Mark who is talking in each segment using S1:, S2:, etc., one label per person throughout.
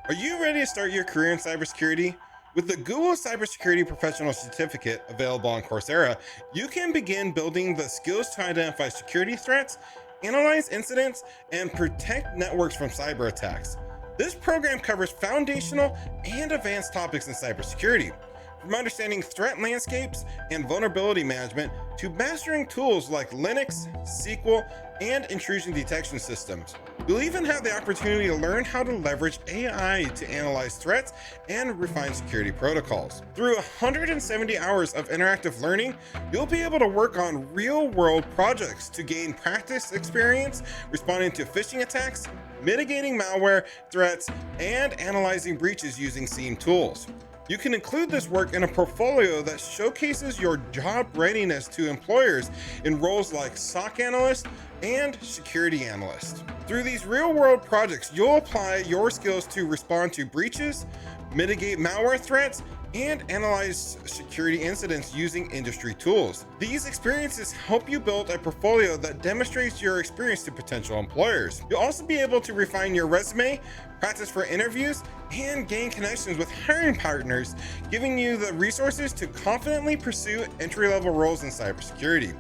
S1: Are you ready to start your career in cybersecurity? With the Google Cybersecurity Professional Certificate available on Coursera, you can begin building the skills to identify security threats, analyze incidents, and protect networks from cyber attacks. This program covers foundational and advanced topics in cybersecurity, from understanding threat landscapes and vulnerability management to mastering tools like Linux, SQL, and intrusion detection systems. You'll even have the opportunity to learn how to leverage AI to analyze threats and refine security protocols. Through 170 hours of interactive learning, you'll be able to work on real-world projects to gain practice experience responding to phishing attacks, mitigating malware threats, and analyzing breaches using SIEM tools. You can include this work in a portfolio that showcases your job readiness to employers in roles like SOC Analyst and Security Analyst. Through these real-world projects, you'll apply your skills to respond to breaches, mitigate malware threats, and analyze security incidents using industry tools. These experiences help you build a portfolio that demonstrates your experience to potential employers. You'll also be able to refine your resume, practice for interviews, and gain connections with hiring partners, giving you the resources to confidently pursue entry-level roles in cybersecurity.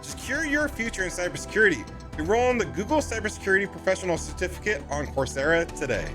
S1: Secure your future in cybersecurity. Enroll in the Google Cybersecurity Professional Certificate on Coursera today.